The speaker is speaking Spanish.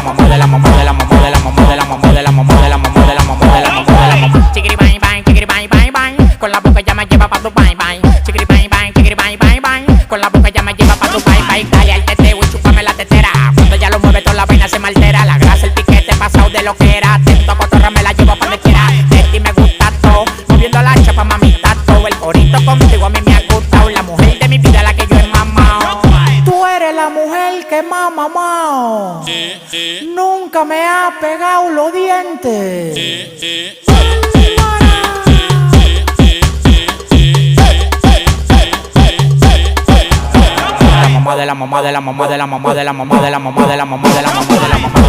mamá de la mamá de la mamá de la mamá de la mamá de la mamá de la mamá de la mamá de la mamá de la mamá. Chiquiri bang bang, chiquiri bang bang bang, con la boca ya me lleva pa' tu bang bang. Chiquiri bang bang, chiquiri bang bang bang, con la boca ya me lleva pa' tu bang bang. Dale al teteo y chúpame la tetera, cuando ya lo mueve toda la vaina se me altera. La grasa, el piquete pasado de lo que era, atento a cotorra me la llevo pa' donde quiera. De ti me gusta todo, moviendo la chapa mamita todo. El corito contigo a mí me ha gustado, la mujer de mi vida la que yo he mamado. Tú eres la mujer que me ha mamado, nunca me ha pegado los dientes. La mamá de la mamá de la mamá de la mamá de la mamá de la mamá de la mamá de la mamá de la mamá.